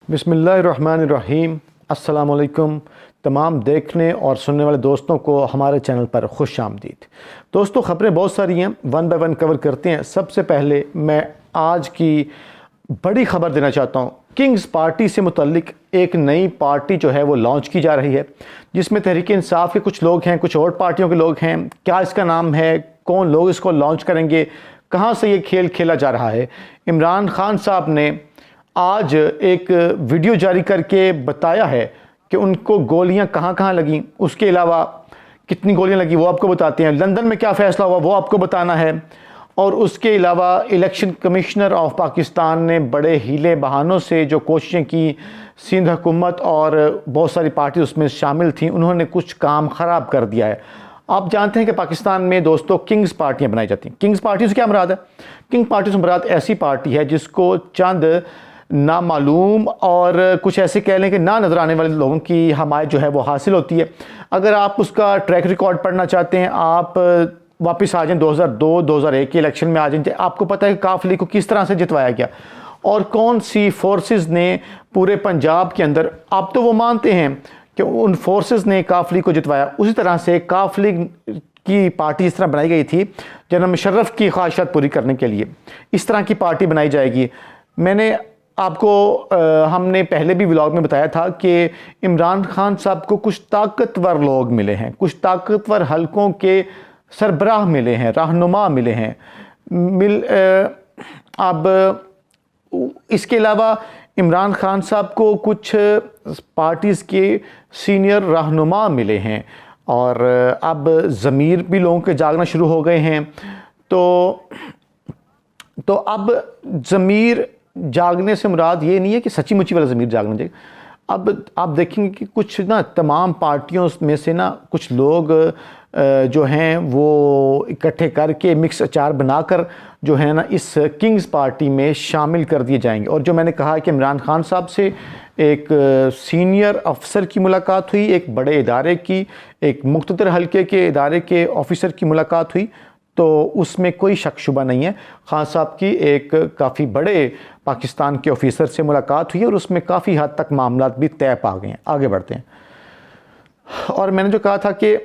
बिस्मिल्लाहिर्रहमानिर्रहीम। अस्सलाम वालेकुम तमाम देखने और सुनने वाले दोस्तों को हमारे चैनल पर खुश आमदीद। दोस्तों, ख़बरें बहुत सारी हैं, वन बाय वन कवर करते हैं। सबसे पहले मैं आज की बड़ी ख़बर देना चाहता हूँ। किंग्स पार्टी से मुतल्लिक एक नई पार्टी जो है वो लॉन्च की जा रही है, जिसमें तहरीक इंसाफ के कुछ लोग हैं, कुछ और पार्टियों के लोग हैं। क्या इसका नाम है, कौन लोग इसको लॉन्च करेंगे, कहाँ से ये खेल खेला जा रहा है। इमरान खान साहब ने आज एक वीडियो जारी करके बताया है कि उनको गोलियां कहां कहां लगी, उसके अलावा कितनी गोलियां लगी वो आपको बताते हैं। लंदन में क्या फ़ैसला हुआ वो आपको बताना है। और उसके अलावा इलेक्शन कमिश्नर ऑफ पाकिस्तान ने बड़े हीले बहानों से जो कोशिशें की, सिंध हुकूमत और बहुत सारी पार्टी उसमें शामिल थी, उन्होंने कुछ काम ख़राब कर दिया है। आप जानते हैं कि पाकिस्तान में दोस्तों किंग्स पार्टियाँ बनाई जाती हैं। किंग्स पार्टी से क्या मुराद है? किंग पार्टी से मुराद ऐसी पार्टी है जिसको चंद नामालूम और कुछ ऐसे कह लें कि ना नज़र आने वाले लोगों की हमायत जो है वो हासिल होती है। अगर आप उसका ट्रैक रिकॉर्ड पढ़ना चाहते हैं, आप वापस आ जाएं 2002-2001 के इलेक्शन में आ जाएं। आपको पता है कि काफ लीग को किस तरह से जितवाया गया और कौन सी फोर्सेस ने पूरे पंजाब के अंदर, आप तो वो मानते हैं कि उन फोर्सेस ने काफ लीग को जितवाया। उसी तरह से काफ लीग की पार्टी इस तरह बनाई गई थी जनरल मुशर्रफ की ख्वाहिशात पूरी करने के लिए। इस तरह की पार्टी बनाई जाएगी। मैंने आपको हमने पहले भी व्लॉग में बताया था कि इमरान खान साहब को कुछ ताकतवर लोग मिले हैं, कुछ ताकतवर हलकों के सरबराह मिले हैं, रहनुमा मिले हैं। अब इसके अलावा इमरान खान साहब को कुछ पार्टीज़ के सीनियर रहनुमा मिले हैं और अब ज़मीर भी लोगों के जागना शुरू हो गए हैं। तो अब ज़मीर जागने से मुराद ये नहीं है कि सच्ची मुच्ची वाला ज़मीर जागना चाहिए। अब आप देखेंगे कि कुछ ना तमाम पार्टियों में से ना कुछ लोग जो हैं वो इकट्ठे करके मिक्स अचार बनाकर जो है ना इस किंग्स पार्टी में शामिल कर दिए जाएंगे। और जो मैंने कहा कि इमरान खान साहब से एक सीनियर अफसर की मुलाकात हुई, एक बड़े इदारे की, एक मुख्तदर हल्के के इदारे के ऑफिसर की मुलाकात हुई, तो उसमें कोई शक शुबा नहीं है। खान साहब की एक काफ़ी बड़े पाकिस्तान के ऑफिसर से मुलाकात हुई और उसमें काफ़ी हद तक मामलात भी तय पा गए हैं। आगे बढ़ते हैं। और मैंने जो कहा था कि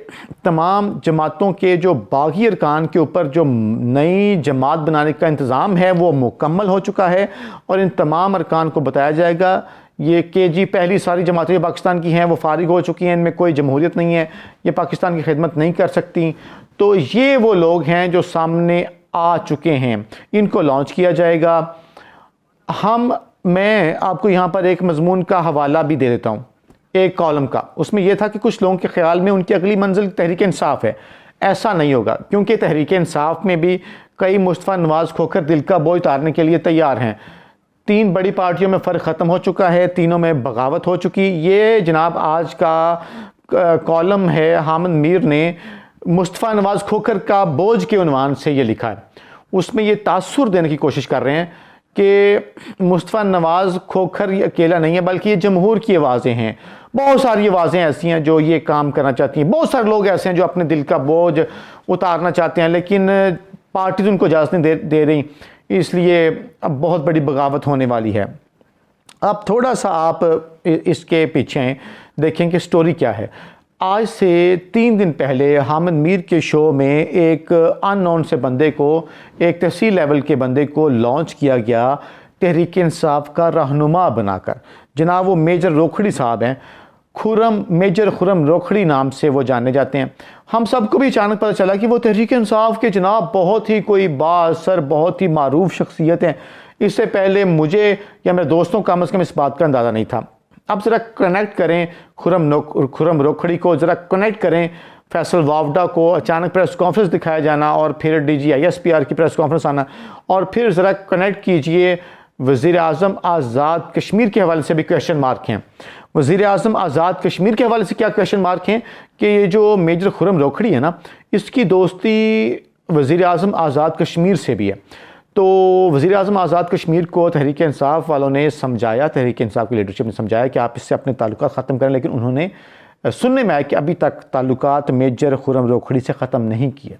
तमाम जमातों के जो बागी अरकान के ऊपर जो नई जमात बनाने का इंतज़ाम है वो मुकम्मल हो चुका है और इन तमाम अरकान को बताया जाएगा ये कि जी पहली सारी जमातें जो पाकिस्तान की हैं वो फारिग हो चुकी हैं, इनमें कोई जमहूरियत नहीं है, ये पाकिस्तान की खिदमत नहीं कर सकती। तो ये वो लोग हैं जो सामने आ चुके हैं, इनको लॉन्च किया जाएगा। मैं आपको यहाँ पर एक मजमून का हवाला भी दे देता हूँ, एक कॉलम का। उसमें यह था कि कुछ लोगों के ख्याल में उनकी अगली मंजिल तहरीक इंसाफ है। ऐसा नहीं होगा, क्योंकि तहरीक इंसाफ में भी कई मुस्तफ़ा नवाज खोकर दिल का बोझ उतारने के लिए तैयार हैं। 3 बड़ी पार्टियों में फ़र्क ख़त्म हो चुका है, तीनों में बगावत हो चुकी। ये जनाब आज का कॉलम है, हामिद मीर ने मुस्तफ़ा नवाज खोकर का बोझ के उन्वान से ये लिखा है। उसमें ये तासुर देने की कोशिश कर रहे हैं कि मुस्तफ़ा नवाज खोखर ये अकेला नहीं है, बल्कि ये जमहूर की आवाज़ें हैं। बहुत सारी आवाज़ें ऐसी हैं जो ये काम करना चाहती हैं, बहुत सारे लोग ऐसे हैं जो अपने दिल का बोझ उतारना चाहते हैं, लेकिन पार्टी तो उनको इजाज़त नहीं दे रही, इसलिए अब बहुत बड़ी बगावत होने वाली है। अब थोड़ा सा आप इसके पीछे देखें कि स्टोरी क्या है। आज से 3 दिन पहले हामिद मीर के शो में एक अननोन से बंदे को, एक तहसील लेवल के बंदे को लॉन्च किया गया तहरीक इंसाफ का रहनुमा बनाकर। जनाब वो मेजर रोखड़ी साहब हैं, मेजर खुरम रोखड़ी नाम से वो जाने जाते हैं। हम सबको भी अचानक पता चला कि वो तहरीक इंसाफ के जनाब बहुत ही कोई बाअसर, बहुत ही मारूफ शख्सियत हैं। इससे पहले मुझे या मेरे दोस्तों को कम अज़ कम इस बात का अंदाज़ा नहीं था। अब ज़रा कनेक्ट करें खुरम रोखड़ी को, ज़रा कनेक्ट करें फैसल वावडा को, अचानक प्रेस कॉन्फ्रेंस दिखाया जाना और फिर DGISPR की प्रेस कॉन्फ्रेंस आना, और फिर ज़रा कनेक्ट कीजिए वज़ीर आज़म आज़ाद कश्मीर के हवाले से भी क्वेश्चन मार्क हैं। वज़ीर आज़म आज़ाद कश्मीर के हवाले से क्या क्वेश्चन मार्क हैं कि ये जो मेजर खुरम रोखड़ी है ना, इसकी दोस्ती वज़ीर आज़म आज़ाद कश्मीर से भी है। तो वज़ीर आज़म आज़ाद कश्मीर को तहरीक इंसाफ वालों ने समझाया, तहरीक इंसाफ की लीडरशिप ने समझाया कि आप इससे अपने ताल्लुकात ख़त्म करें, लेकिन उन्होंने सुनने में आया कि अभी तक ताल्लुकात मेजर खुरम रोखड़ी से ख़त्म नहीं किए।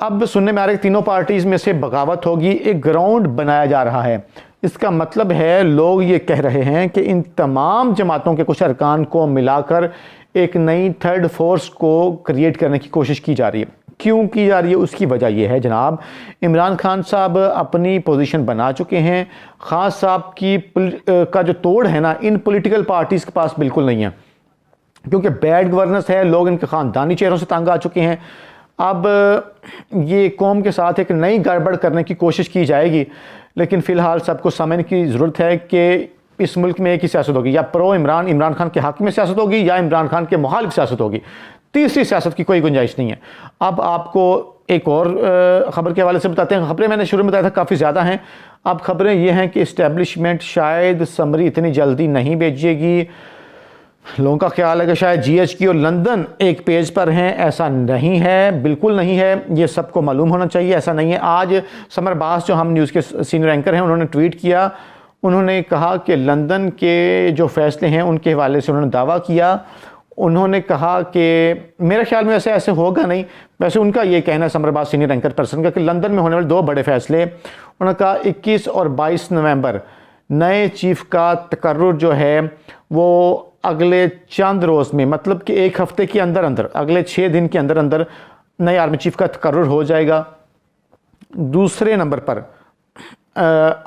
अब सुनने में आ रहा है कि तीनों पार्टीज़ में से बगावत होगी, एक ग्राउंड बनाया जा रहा है। इसका मतलब है लोग ये कह रहे हैं कि इन तमाम जमातों के कुछ अरकान को मिलाकर एक नई थर्ड फोर्स को क्रिएट करने की कोशिश की जा रही है। क्यों की जा रही है? उसकी वजह यह है जनाब, इमरान खान साहब अपनी पोजीशन बना चुके हैं। खान साहब की का जो तोड़ है ना, इन पॉलिटिकल पार्टीज़ के पास बिल्कुल नहीं है, क्योंकि बैड गवर्नेंस है, लोग इनके ख़ानदानी चेहरों से तंग आ चुके हैं। अब ये कौम के साथ एक नई गड़बड़ करने की कोशिश की जाएगी, लेकिन फ़िलहाल सबको समझने की ज़रूरत है कि इस मुल्क में एक ही सियासत होगी, या प्रो इमरान खान के हक़ में सियासत होगी या इमरान खान के मुखालिफ सियासत होगी। तीसरी सियासत की कोई गुंजाइश नहीं है। अब आपको एक और ख़बर के हवाले से बताते हैं। ख़बरें मैंने शुरू में बताया था काफ़ी ज़्यादा हैं। अब ख़बरें ये हैं कि इस्टेब्लिशमेंट शायद समरी इतनी जल्दी नहीं भेजेगी। लोगों का ख्याल है कि शायद GHQ और लंदन एक पेज पर हैं। ऐसा नहीं है, बिल्कुल नहीं है, ये सबको मालूम होना चाहिए, ऐसा नहीं है। आज समर बास जो हम न्यूज़ के सीनियर एंकर हैं, उन्होंने ट्वीट किया, उन्होंने कहा कि लंदन के जो फैसले हैं उनके हवाले से उन्होंने दावा किया। उन्होंने कहा कि मेरे ख्याल में ऐसे होगा नहीं, वैसे उनका ये कहना है समर बास सीनियर एंकर पर्सन का, कि लंदन में होने वाले दो बड़े फैसले, उन्होंने कहा 21 और 22 नवंबर नए चीफ का तकर्रुर जो है वो अगले चंद रोज़ में, मतलब कि एक हफ्ते के अंदर अंदर, अगले 6 दिन के अंदर अंदर नए आर्मी चीफ का तकर्रुर हो जाएगा। दूसरे नंबर पर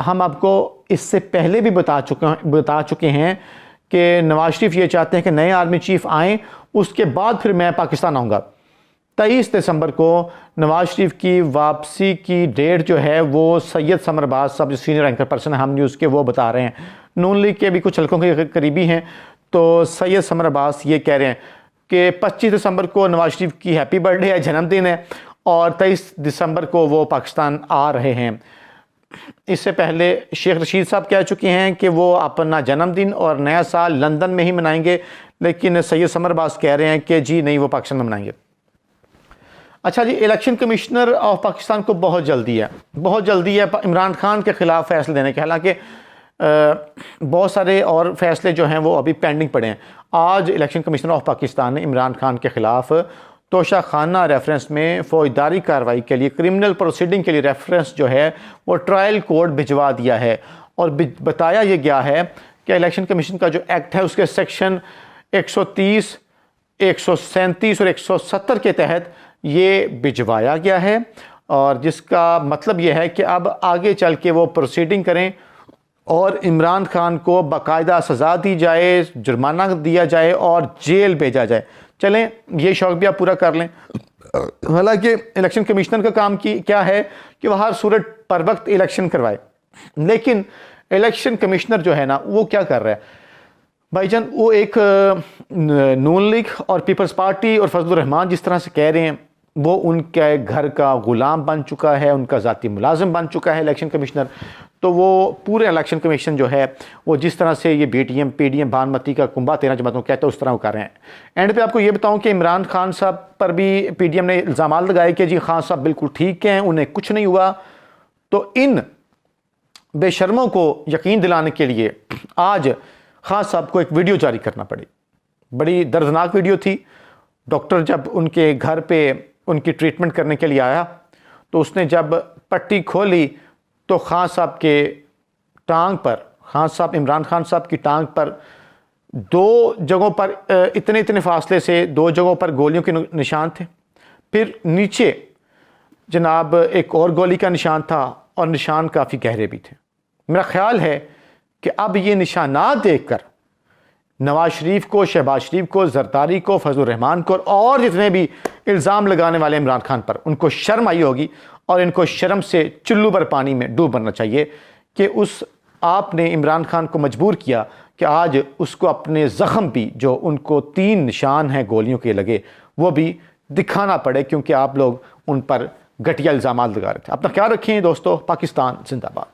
हम आपको इससे पहले भी बता चुके हैं कि नवाज शरीफ ये चाहते हैं कि नए आर्मी चीफ आएँ, उसके बाद फिर मैं पाकिस्तान आऊँगा। 23 दिसंबर को नवाज शरीफ की वापसी की डेट जो है वो सैयद समर बास साहब जो सीनियर एंकर पर्सन है हम न्यूज़ के, वो बता रहे हैं। नून लीग के भी कुछ हलकों के करीबी हैं, तो सैयद समर अब्बास ये कह रहे हैं कि 25 दिसंबर को नवाज शरीफ की हैप्पी बर्थडे है, जन्मदिन है, और 23 दिसंबर को वो पाकिस्तान आ रहे हैं। इससे पहले शेख रशीद साहब कह चुके हैं कि वो अपना जन्मदिन और नया साल लंदन में ही मनाएंगे, लेकिन सैयद समर अब्बास कह रहे हैं कि जी नहीं, वो पाकिस्तान में मनाएंगे। अच्छा जी, इलेक्शन कमिश्नर ऑफ पाकिस्तान को बहुत जल्दी है इमरान खान के ख़िलाफ़ फैसले देने के। हालांकि बहुत सारे और फैसले जो हैं वो अभी पेंडिंग पड़े हैं। आज इलेक्शन कमिश्नर ऑफ पाकिस्तान ने इमरान खान के ख़िलाफ़ तोशाखाना रेफरेंस में फ़ौजदारी कार्रवाई के लिए, क्रिमिनल प्रोसीडिंग के लिए रेफरेंस जो है वो ट्रायल कोर्ट भिजवा दिया है। और बताया ये गया है कि इलेक्शन कमीशन का जो एक्ट है उसके सेक्शन 130, 137 और 170 के तहत ये भिजवाया गया है, और जिसका मतलब ये है कि अब आगे चल के वो प्रोसीडिंग करें और इमरान खान को बाकायदा सज़ा दी जाए, जुर्माना दिया जाए और जेल भेजा जाए। चलें, ये शौक़ भी आप पूरा कर लें। हालांकि इलेक्शन कमिश्नर का काम क्या है कि वह हर सूरत पर वक्त इलेक्शन करवाए, लेकिन इलेक्शन कमिश्नर जो है ना वो क्या कर रहा है भाईजान, वो एक नून लीग और पीपल्स पार्टी और फजलुर रहमान जिस तरह से कह रहे हैं, वो उनके घर का गुलाम बन चुका है, उनका ज़ाती मुलाजिम बन चुका है इलेक्शन कमिश्नर। तो वो पूरे इलेक्शन कमीशन जो है वो जिस तरह से ये BTM PDM बानमती का कुंभा 13 जमातों कहते हैं उस तरह वो कर रहे हैं। एंड पे आपको ये बताऊं कि इमरान खान साहब पर भी PDM ने इल्ज़ाम लगाए कि जी खान साहब बिल्कुल ठीक हैं, उन्हें कुछ नहीं हुआ। तो इन बेशर्मों को यकीन दिलाने के लिए आज खान साहब को एक वीडियो जारी करना पड़ी। बड़ी दर्दनाक वीडियो थी। डॉक्टर जब उनके घर पे उनकी ट्रीटमेंट करने के लिए आया तो उसने जब पट्टी खोली तो खान साहब के टांग पर, खान साहब इमरान खान साहब की टांग पर 2 जगहों पर इतने फासले से 2 जगहों पर गोलियों के निशान थे। फिर नीचे जनाब एक और गोली का निशान था और निशान काफ़ी गहरे भी थे। मेरा ख्याल है कि अब ये निशानात देखकर नवाज शरीफ को, शहबाज शरीफ को, जरदारी को, फजलुर रहमान को और जितने भी इल्ज़ाम लगाने वाले इमरान खान पर, उनको शर्म आई होगी और इनको शर्म से चुल्लू भर पानी में डूब मरना चाहिए कि आपने इमरान खान को मजबूर किया कि आज उसको अपने ज़ख्म भी, जो उनको 3 निशान हैं गोलियों के लगे, वो भी दिखाना पड़े, क्योंकि आप लोग उन पर घटिया इल्ज़ाम लगा रहे थे। अपना ख्याल रखें दोस्तों। पाकिस्तान जिंदाबाद।